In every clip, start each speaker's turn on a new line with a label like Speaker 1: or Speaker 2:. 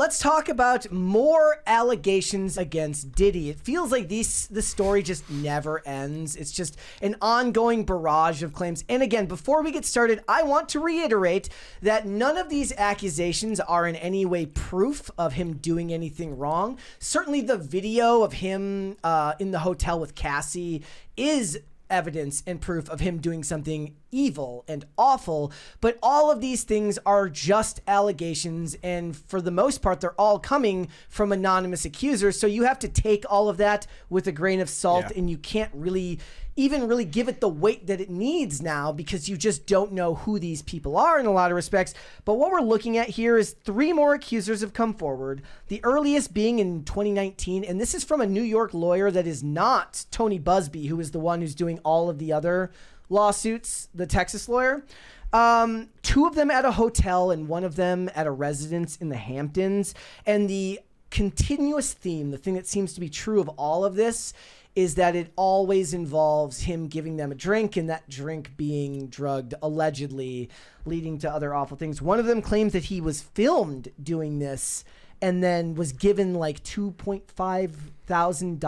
Speaker 1: let's talk about more allegations against Diddy. It feels like the story just never ends. It's just an ongoing barrage of claims. And again, before we get started, I want to reiterate that none of these accusations are in any way proof of him doing anything wrong. Certainly the video of him in the hotel with Cassie is evidence and proof of him doing something evil and awful, but all of these things are just allegations, and for the most part they're all coming from anonymous accusers, so you have to take all of that with a grain of salt, and you can't really give it the weight that it needs now because you just don't know who these people are in a lot of respects. But what we're looking at here is 3 more accusers have come forward, the earliest being in 2019, and this is from a New York lawyer that is not Tony Busby, who is the one who's doing all of the other lawsuits, the Texas lawyer. 2 of them at a hotel and 1 of them at a residence in the Hamptons. And the continuous theme, the thing that seems to be true of all of this, is that it always involves him giving them a drink and that drink being drugged, allegedly leading to other awful things. One of them claims that he was filmed doing this and then was given like $2.5 thousand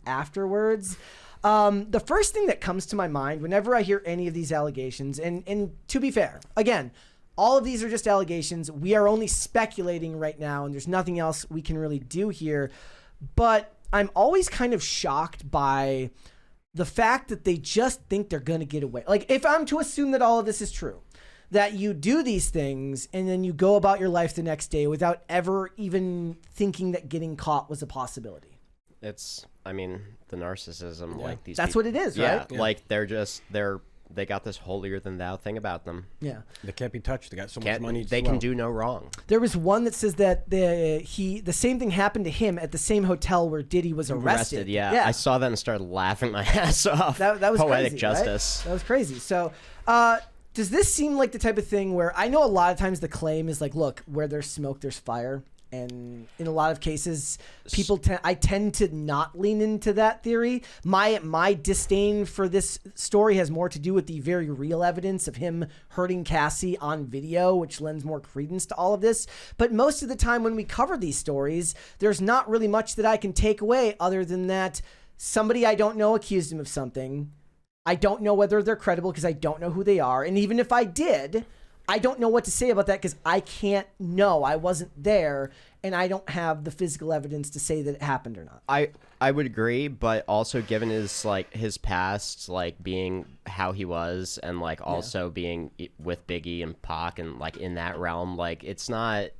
Speaker 1: afterwards. The first thing that comes to my mind whenever I hear any of these allegations, and to be fair, again, all of these are just allegations. We are only speculating right now, and there's nothing else we can really do here. But I'm always kind of shocked by the fact that they just think they're going to get away. Like, if I'm to assume that all of this is true, that you do these things and then you go about your life the next day without ever even thinking that getting caught was a possibility.
Speaker 2: It's, I mean, the narcissism, like these
Speaker 1: That's
Speaker 2: people,
Speaker 1: what it is, right?
Speaker 2: Yeah, like they got this holier than thou thing about them.
Speaker 1: Yeah.
Speaker 3: They can't be touched. They got so much money.
Speaker 2: They can do no wrong.
Speaker 1: There was one that says that the same thing happened to him at the same hotel where Diddy was arrested.
Speaker 2: Yeah. I saw that and started laughing my ass off.
Speaker 1: That was
Speaker 2: poetic
Speaker 1: crazy,
Speaker 2: justice.
Speaker 1: Right? That was crazy. So, does this seem like the type of thing where I know a lot of times the claim is like, look, where there's smoke, there's fire. And in a lot of cases, I tend to not lean into that theory. My disdain for this story has more to do with the very real evidence of him hurting Cassie on video, which lends more credence to all of this. But most of the time when we cover these stories, there's not really much that I can take away other than that somebody I don't know accused him of something. I don't know whether they're credible because I don't know who they are. And even if I did, I don't know what to say about that because I can't know. I wasn't there, and I don't have the physical evidence to say that it happened or not.
Speaker 2: I would agree, but also given his past, like being how he was, and like also being with Biggie and Pac, and like in that realm, like it's not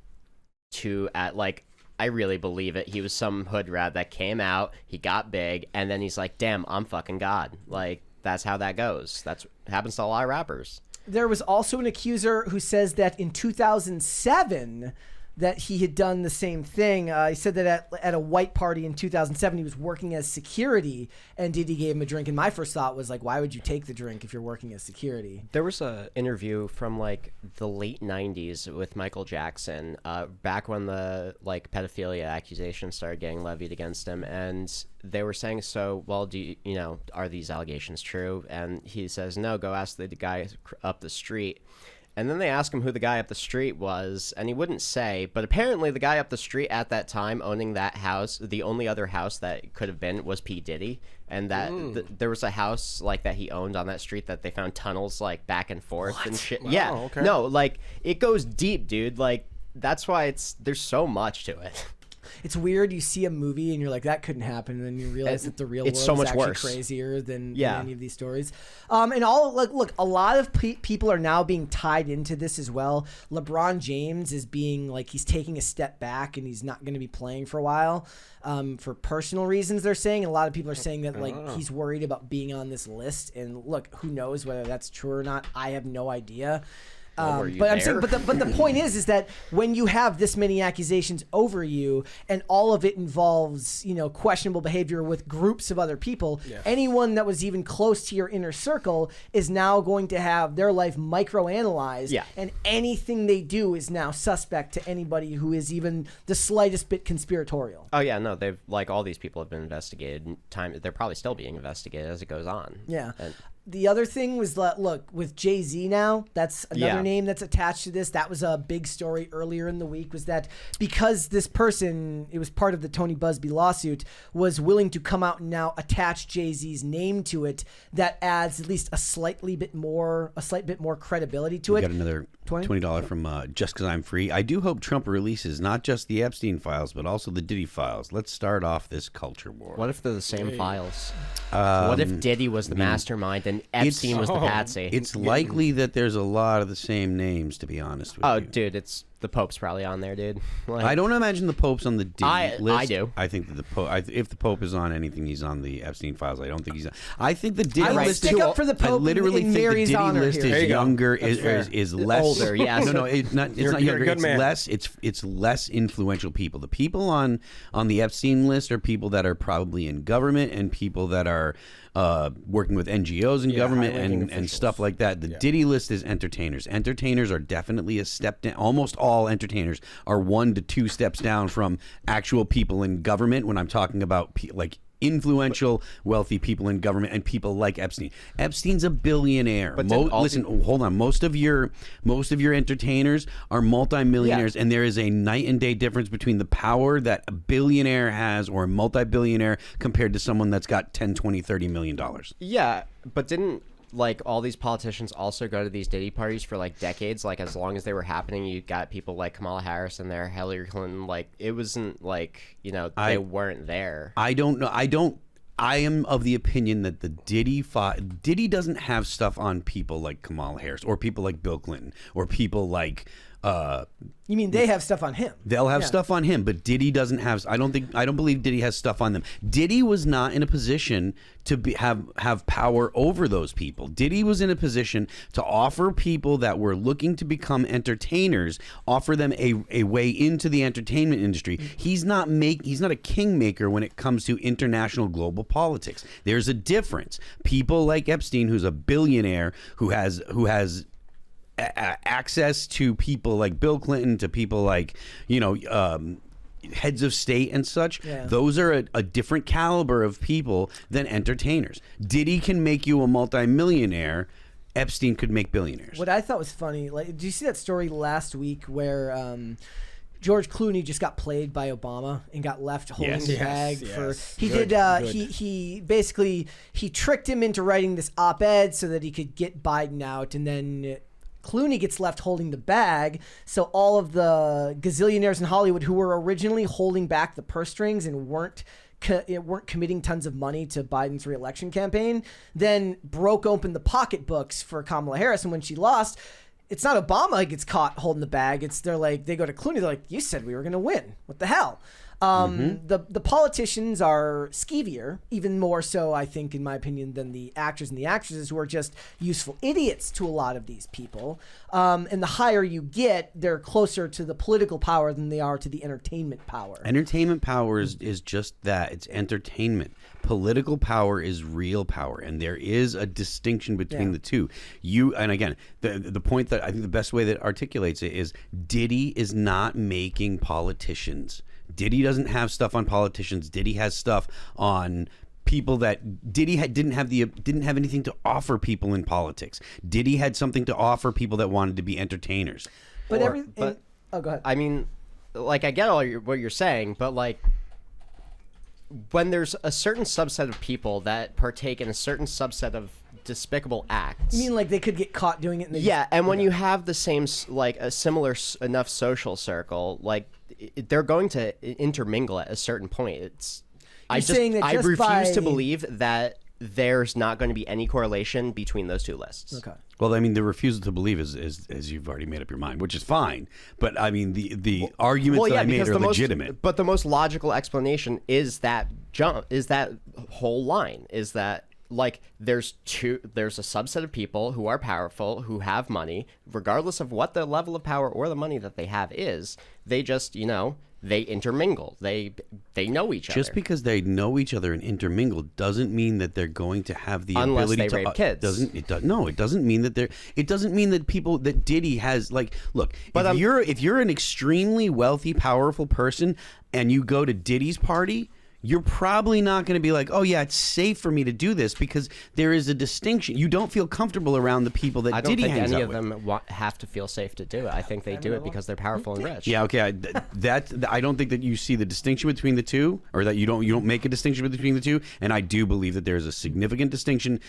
Speaker 2: too I really believe it. He was some hood rat that came out, he got big, and then he's like, damn, I'm fucking God. Like, that's how that goes. That's happens to a lot of rappers.
Speaker 1: There was also an accuser who says that in 2007 that he had done the same thing. He said that at a white party in 2007, he was working as security, and Diddy gave him a drink. And my first thought was like, why would you take the drink if you're working as security?
Speaker 2: There was a interview from like the late 90s with Michael Jackson, back when the like pedophilia accusations started getting levied against him, and they were saying, so, well, are these allegations true? And he says, no, go ask the guy up the street. And then they asked him who the guy up the street was, and he wouldn't say. But apparently the guy up the street at that time owning that house, the only other house that it could have been was P. Diddy. And that there was a house like that he owned on that street that they found tunnels like back and forth and shit. Wow, yeah, okay. No, like it goes deep, dude. Like that's why there's so much to it.
Speaker 1: It's weird. You see a movie and you're like, that couldn't happen, and then you realize that the real world
Speaker 2: so much
Speaker 1: is actually
Speaker 2: worse.
Speaker 1: Crazier than any of these stories. And look, a lot of people are now being tied into this as well. LeBron James is being like, he's taking a step back and he's not going to be playing for a while for personal reasons, they're saying. And a lot of people are saying that like he's worried about being on this list. And look, who knows whether that's true or not? I have no idea. But I'm saying, but the point is that when you have this many accusations over you, and all of it involves, questionable behavior with groups of other people, anyone that was even close to your inner circle is now going to have their life microanalyzed, and anything they do is now suspect to anybody who is even the slightest bit conspiratorial.
Speaker 2: Oh yeah, no, they've all these people have been investigated. They're probably still being investigated as it goes on.
Speaker 1: Yeah. the other thing was that, look, with Jay-Z now, that's another name that's attached to this. That was a big story earlier in the week, was that because this person, it was part of the Tony Busby lawsuit, was willing to come out and now attach Jay-Z's name to it, that adds at least a slight bit more credibility to it.
Speaker 4: Got another $20 from Just Because I'm Free. I do hope Trump releases not just the Epstein files, but also the Diddy files. Let's start off this culture war.
Speaker 2: What if they're the same files? What if Diddy was the mastermind and Epstein was the patsy?
Speaker 4: It's likely that there's a lot of the same names, to be honest with you.
Speaker 2: Oh, dude, it's the Pope's probably on there, dude. Like,
Speaker 4: I don't imagine the Pope's on the Diddy list.
Speaker 2: I do.
Speaker 4: I think that the Pope, if the Pope is on anything, he's on the Epstein files. I don't think he's on. I think the Diddy
Speaker 1: I
Speaker 4: list
Speaker 1: stick up for the Pope.
Speaker 4: I literally
Speaker 1: in
Speaker 4: think
Speaker 1: Mary's
Speaker 4: the Diddy
Speaker 1: honor
Speaker 4: list
Speaker 1: here.
Speaker 4: is younger, is less
Speaker 2: older. Yes.
Speaker 4: No, it's not
Speaker 3: You're
Speaker 4: younger.
Speaker 3: a good
Speaker 4: It's
Speaker 3: man.
Speaker 4: less. It's less influential people. The people on the Epstein list are people that are probably in government and people that are working with NGOs and government and stuff like that. The Diddy list is entertainers. Entertainers are definitely a step down. Almost all entertainers are 1 to 2 steps down from actual people in government. When I'm talking about like influential, wealthy people in government and people like Epstein. Epstein's a billionaire.
Speaker 2: But
Speaker 4: listen, hold on. Most of your entertainers are multimillionaires, and there is a night and day difference between the power that a billionaire has or a multi-billionaire compared to someone that's got 10, 20, 30 million dollars.
Speaker 2: Yeah, but didn't like all these politicians also go to these Diddy parties for like decades? Like as long as they were happening, you got people like Kamala Harris in there, Hillary Clinton. Like it wasn't like, you know, they weren't there.
Speaker 4: I don't know. I am of the opinion that the Diddy doesn't have stuff on people like Kamala Harris or people like Bill Clinton or people like
Speaker 1: You mean they have stuff on him?
Speaker 4: They'll have stuff on him, but Diddy doesn't have. I don't believe Diddy has stuff on them. Diddy was not in a position to have power over those people. Diddy was in a position to offer people that were looking to become entertainers, offer them a way into the entertainment industry. He's not a kingmaker when it comes to international global politics. There's a difference. People like Epstein, who's a billionaire, who has access to people like Bill Clinton, to people like, heads of state and such. Yeah. Those are a different caliber of people than entertainers. Diddy can make you a multimillionaire. Epstein could make billionaires. What
Speaker 1: I thought was funny, like, did you see that story last week where George Clooney just got played by Obama and got left holding the bag for he basically tricked him into writing this op-ed so that he could get Biden out, and then Clooney gets left holding the bag, so all of the gazillionaires in Hollywood who were originally holding back the purse strings and weren't committing tons of money to Biden's re-election campaign then broke open the pocketbooks for Kamala Harris, and when she lost, it's not Obama who gets caught holding the bag. They go to Clooney, they're like, you said we were going to win. What the hell? The politicians are skeevier, even more so, I think, in my opinion, than the actors and the actresses, who are just useful idiots to a lot of these people. And the higher you get, they're closer to the political power than they are to the entertainment power.
Speaker 4: Entertainment power is just that. It's entertainment. Political power is real power, and there is a distinction between the two. And again, the point that I think the best way that articulates it is Diddy is not making politicians. Diddy doesn't have stuff on politicians. Diddy has stuff on people that Diddy didn't have anything to offer people in politics. Diddy had something to offer people that wanted to be entertainers.
Speaker 1: Go ahead.
Speaker 2: I mean, like, I get what you're saying, but like, when there's a certain subset of people that partake in a certain subset of despicable acts.
Speaker 1: You mean like they could get caught doing it?
Speaker 2: And when you have the same, like, a similar enough social circle, like, they're going to intermingle at a certain point. I refuse to believe that there's not going to be any correlation between those two lists.
Speaker 1: Okay.
Speaker 4: Well, I mean, the refusal to believe is you've already made up your mind, which is fine. But I mean, the arguments that I made are legitimate.
Speaker 2: But the most logical explanation is that whole line is that, like, there's a subset of people who are powerful, who have money, regardless of what the level of power or the money that they have is. They just, they intermingle. They know each other.
Speaker 4: Just because they know each other and intermingle doesn't mean that they're going to have the ability to
Speaker 2: rape kids.
Speaker 4: It doesn't mean that it doesn't mean that people that Diddy has, like, look, if you're an extremely wealthy, powerful person and you go to Diddy's party, you're probably not going to be like, oh yeah, it's safe for me to do this, because there is a distinction. You don't feel comfortable around the people that Diddy hangs out with.
Speaker 2: I don't think any of them have to feel safe to do it. I think they do it because they're powerful and rich.
Speaker 4: Yeah, okay. I don't think that you see the distinction between the two, or that you don't make a distinction between the two. And I do believe that there's a significant distinction.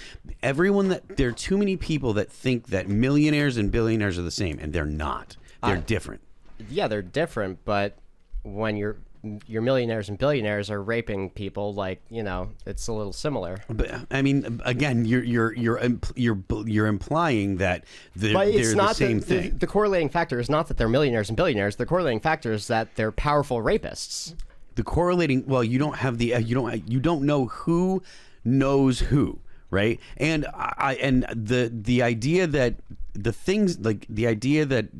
Speaker 4: There are too many people that think that millionaires and billionaires are the same, and they're not. They're different.
Speaker 2: Yeah, they're different, but when your millionaires and billionaires are raping people, like, it's a little similar.
Speaker 4: But I mean, again, you're implying that they're the same thing.
Speaker 2: The correlating factor is not that they're millionaires and billionaires. The correlating factor is that they're powerful rapists.
Speaker 4: The correlating, well, you don't have the you don't know who knows who, right? And the idea that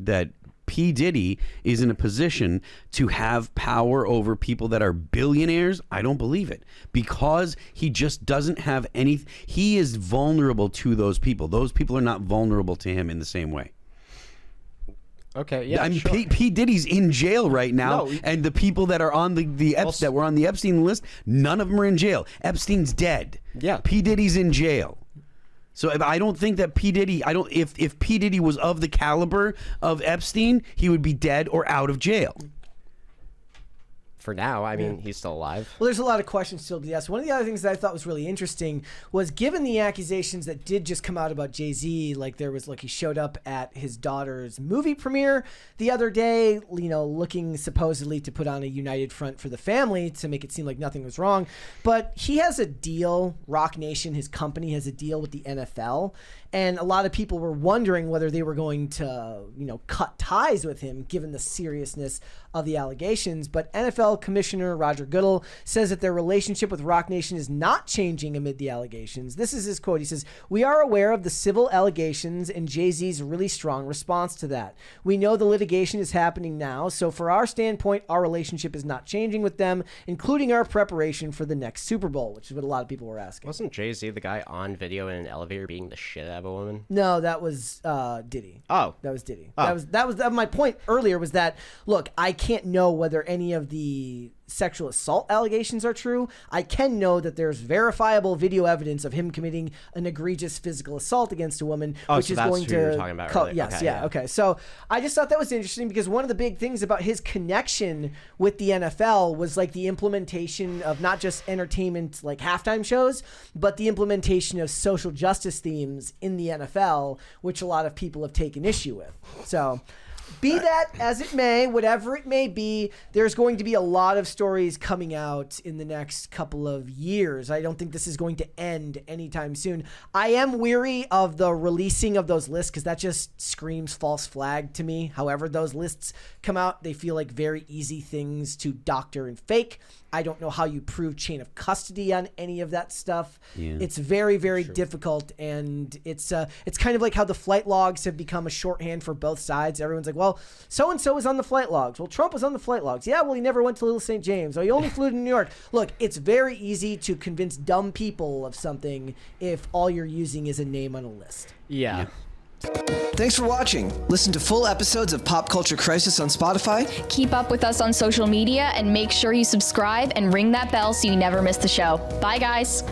Speaker 4: that P. Diddy is in a position to have power over people that are billionaires, I don't believe it, because he just doesn't have any. He is vulnerable to those people. Those people are not vulnerable to him in the same way.
Speaker 2: Okay, yeah,
Speaker 4: I mean,
Speaker 2: sure.
Speaker 4: P. Diddy's in jail right now,
Speaker 2: No.
Speaker 4: and the people that are on that were on the Epstein list, none of them are in jail. Epstein's dead.
Speaker 2: Yeah.
Speaker 4: P. Diddy's in jail. So I don't think that P. Diddy, if P. Diddy was of the caliber of Epstein, he would be dead or out of jail.
Speaker 2: For now, I mean, he's still alive.
Speaker 1: Well, there's a lot of questions still to be asked. One of the other things that I thought was really interesting was, given the accusations that did just come out about Jay-Z, like he showed up at his daughter's movie premiere the other day, looking supposedly to put on a united front for the family to make it seem like nothing was wrong. But he has a deal, Roc Nation, his company has a deal with the NFL. And a lot of people were wondering whether they were going to, cut ties with him, given the seriousness of the allegations. But NFL Commissioner Roger Goodell says that their relationship with Roc Nation is not changing amid the allegations. This is his quote. He says, "We are aware of the civil allegations and Jay-Z's really strong response to that. We know the litigation is happening now, so for our standpoint, our relationship is not changing with them, including our preparation for the next Super Bowl," which is what a lot of people were asking.
Speaker 2: Wasn't Jay-Z the guy on video in an elevator beating the shit out of a woman?
Speaker 1: No, that was Diddy.
Speaker 2: Oh.
Speaker 1: That was Diddy.
Speaker 2: Oh.
Speaker 1: That was my point earlier, was that, look, I can't know whether any of the sexual assault allegations are true. I can know that there's verifiable video evidence of him committing an egregious physical assault against a woman, which
Speaker 2: so
Speaker 1: is
Speaker 2: that's
Speaker 1: going
Speaker 2: who
Speaker 1: to
Speaker 2: you were talking about earlier.
Speaker 1: Yes,
Speaker 2: Okay,
Speaker 1: yeah,
Speaker 2: yeah.
Speaker 1: okay. So I just thought that was interesting, because one of the big things about his connection with the NFL was like the implementation of not just entertainment like halftime shows, but the implementation of social justice themes in the NFL, which a lot of people have taken issue with. So be that as it may, whatever it may be, there's going to be a lot of stories coming out in the next couple of years. I don't think this is going to end anytime soon. I am weary of the releasing of those lists, because that just screams false flag to me. However those lists come out, they feel like very easy things to doctor and fake. I don't know how you prove chain of custody on any of that stuff.
Speaker 4: Yeah.
Speaker 1: It's very, very difficult, and it's kind of like how the flight logs have become a shorthand for both sides. Everyone's like, well, so-and-so was on the flight logs. Well, Trump was on the flight logs. Yeah, well, he never went to Little St. James. Or he only flew to New York. Look, it's very easy to convince dumb people of something if all you're using is a name on a list.
Speaker 2: Yeah.
Speaker 1: Thanks for watching. Listen to full episodes of Pop Culture Crisis on Spotify.
Speaker 5: Keep up with us on social media and make sure you subscribe and ring that bell so you never miss the show. Bye, guys.